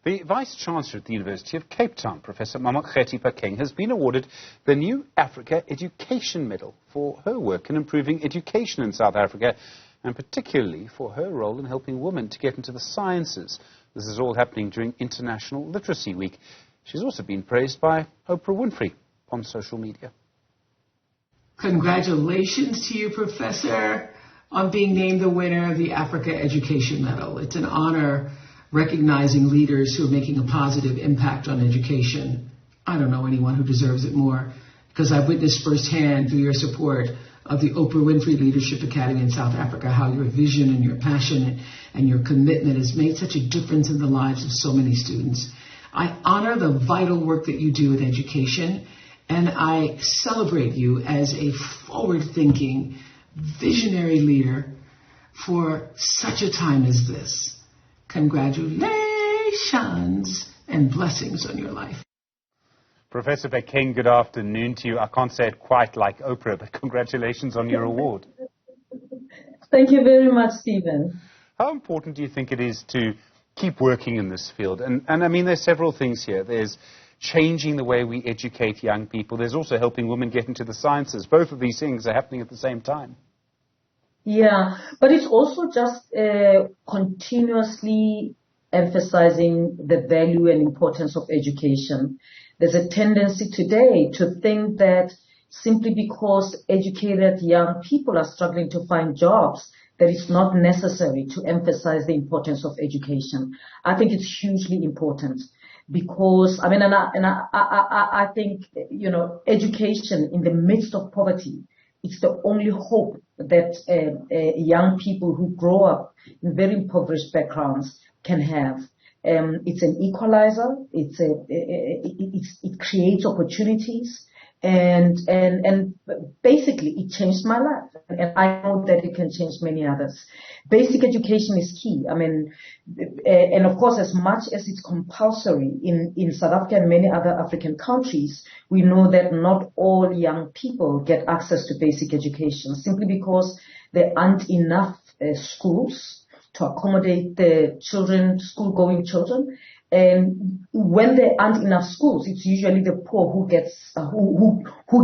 The vice-chancellor at the University of Cape Town, Professor Mamokgethi Phakeng, has been awarded the Newzroom Afrika Education Medal for her work in improving education in South Africa, and particularly for her role in helping women to get into the sciences. This is all happening during International Literacy Week. She's also been praised by Oprah Winfrey on social media. Congratulations to you, Professor, on being named the winner of the Africa Education Medal. It's an honor recognizing leaders who are making a positive impact on education. I don't know anyone who deserves it more, because I've witnessed firsthand through your support of the Oprah Winfrey Leadership Academy in South Africa how your vision and your passion and your commitment has made such a difference in the lives of so many students. I honor the vital work that you do in education, and I celebrate you as a forward-thinking, visionary leader for such a time as this. Congratulations and blessings on your life. Professor Phakeng, good afternoon to you. I can't say it quite like Oprah, but congratulations on your award. Thank you very much, Stephen. How important do you think it is to keep working in this field? And I mean, there's several things here. There's changing the way we educate young people. There's also helping women get into the sciences. Both of these things are happening at the same time. Yeah, but it's also just continuously emphasizing the value and importance of education. There's a tendency today to think that simply because educated young people are struggling to find jobs, that it's not necessary to emphasize the importance of education. I think it's hugely important because, I mean, I think, you know, education in the midst of poverty, it's the only hope that young people who grow up in very impoverished backgrounds can have. It's an equalizer. It creates opportunities, and basically it changed my life, and I know that it can change many others. Basic education is key. I mean, and of course, as much as it's compulsory in South Africa and many other African countries, we know that not all young people get access to basic education simply because there aren't enough schools to accommodate the children, school-going children. And when there aren't enough schools, it's usually the poor who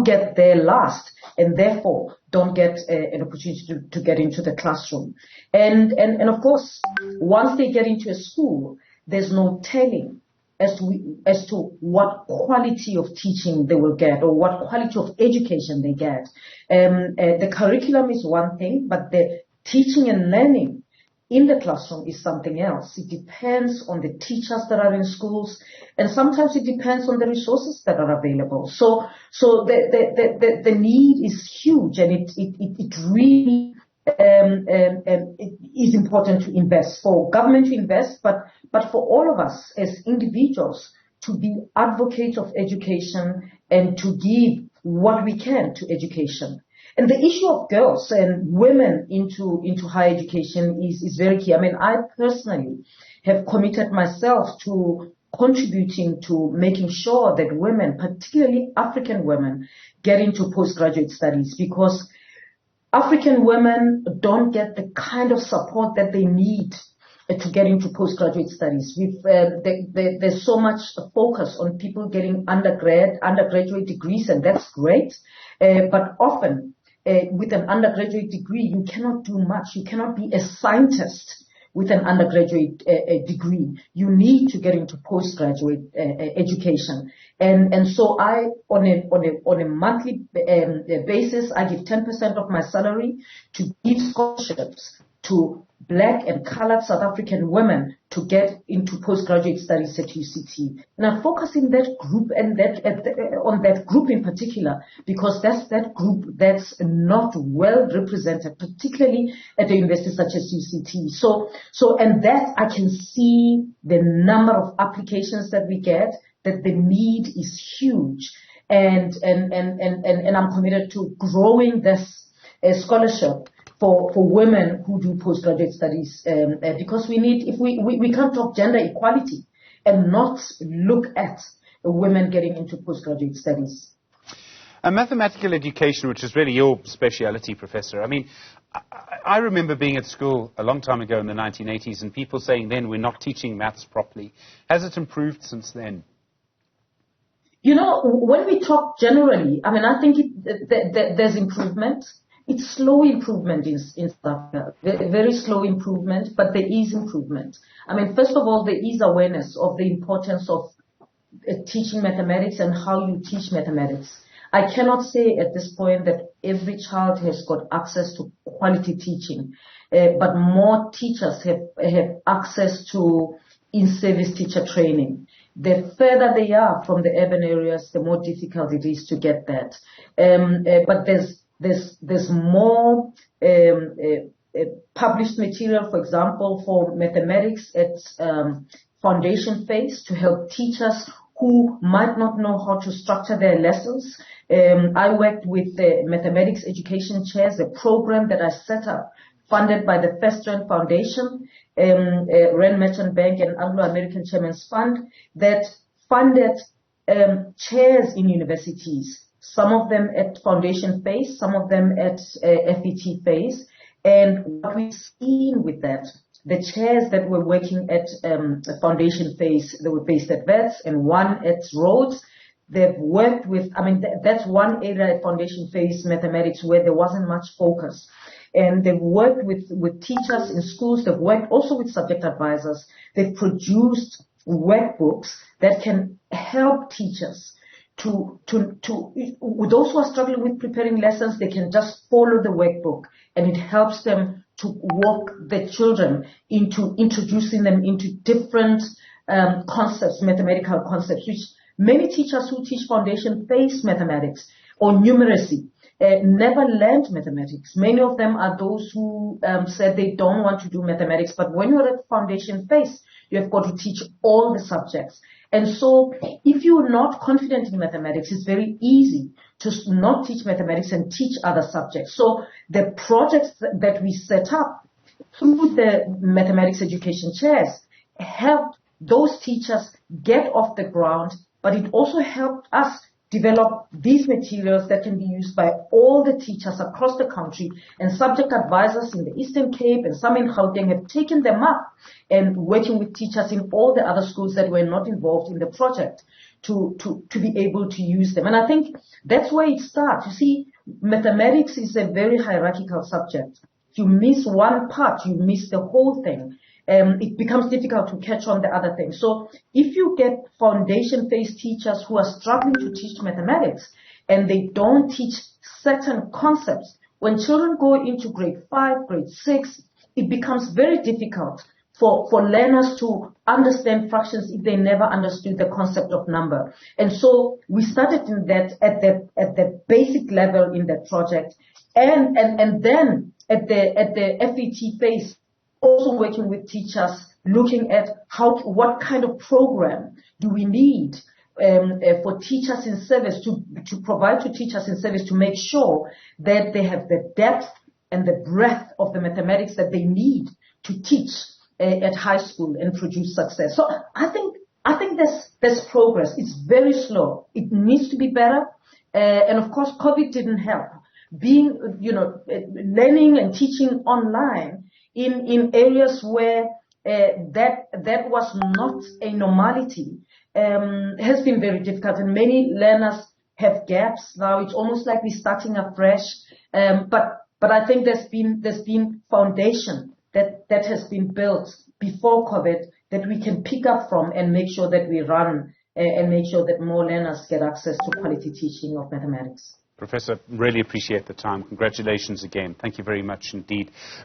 get there last, and therefore don't get an opportunity to get into the classroom. And of course, once they get into a school, there's no telling as to what quality of teaching they will get or what quality of education they get. The curriculum is one thing, but the teaching and learning in the classroom is something else. It depends on the teachers that are in schools, and sometimes it depends on the resources that are available. So the need is huge, and it really it is important to invest, for government to invest, but for all of us as individuals to be advocates of education and to give what we can to education. And the issue of girls and women into higher education is very key. I mean, I personally have committed myself to contributing to making sure that women, particularly African women, get into postgraduate studies, because African women don't get the kind of support that they need to get into postgraduate studies. There's so much focus on people getting undergraduate degrees, and that's great. But often, with an undergraduate degree, you cannot do much. You cannot be a scientist with an undergraduate degree. You need to get into postgraduate education. And so I, on a monthly basis, I give 10% of my salary to give scholarships to Black and colored South African women to get into postgraduate studies at UCT. And I focus in that group and on that group in particular, because that's that group that's not well represented, particularly at the universities such as UCT. So and that I can see the number of applications that we get, that the need is huge, and I'm committed to growing this scholarship for women who do postgraduate studies, because we need, if we can't talk gender equality and not look at women getting into postgraduate studies. Mathematical education, which is really your speciality, Professor. I mean, I remember being at school a long time ago in the 1980s and people saying then we're not teaching maths properly. Has it improved since then? You know, when we talk generally, I mean, I think there's improvement. It's slow improvement in South Africa, very slow improvement, but there is improvement. I mean, first of all, there is awareness of the importance of teaching mathematics and how you teach mathematics. I cannot say at this point that every child has got access to quality teaching, but more teachers have access to in-service teacher training. The further they are from the urban areas, the more difficult it is to get that. But there's more published material, for example, for mathematics at foundation phase to help teachers who might not know how to structure their lessons. I worked with the Mathematics Education Chairs, a program that I set up, funded by the First Rand Foundation, Rand Merchant Bank and Anglo-American Chairman's Fund, that funded chairs in universities, some of them at foundation phase, some of them at FET phase. And what we've seen with that, the chairs that were working at foundation phase, they were based at Wits and one at Rhodes. They've worked with, I mean, that's one area at foundation phase mathematics where there wasn't much focus. And they've worked with teachers in schools. They've worked also with subject advisors. They've produced workbooks that can help teachers to those who are struggling with preparing lessons, they can just follow the workbook and it helps them to walk the children into introducing them into different concepts, mathematical concepts, which many teachers who teach foundation phase mathematics or numeracy never learned mathematics. Many of them are those who said they don't want to do mathematics, but when you're at foundation phase, you have got to teach all the subjects. And so if you're not confident in mathematics, it's very easy to not teach mathematics and teach other subjects. So the projects that we set up through the mathematics education chairs helped those teachers get off the ground, but it also helped us develop these materials that can be used by all the teachers across the country, and subject advisors in the Eastern Cape and some in Gauteng have taken them up and working with teachers in all the other schools that were not involved in the project to be able to use them. And I think that's where it starts. You see, mathematics is a very hierarchical subject. If you miss one part, you miss the whole thing. It becomes difficult to catch on the other things. So if you get foundation phase teachers who are struggling to teach mathematics and they don't teach certain concepts, when children go into grade 5, grade 6, it becomes very difficult for learners to understand fractions if they never understood the concept of number. And so we started in that at the basic level in that project, and then at the FET phase, also working with teachers, looking at what kind of program do we need for teachers in service to provide to teachers in service to make sure that they have the depth and the breadth of the mathematics that they need to teach at high school and produce success. So I think there's progress. It's very slow. It needs to be better. And of course, COVID didn't help. Being, learning and teaching online in areas where that was not a normality has been very difficult, and many learners have gaps now. It's almost like we're starting afresh. But I think there's been foundation that has been built before COVID that we can pick up from and make sure that we run and make sure that more learners get access to quality teaching of mathematics. Professor, really appreciate the time. Congratulations again. Thank you very much indeed.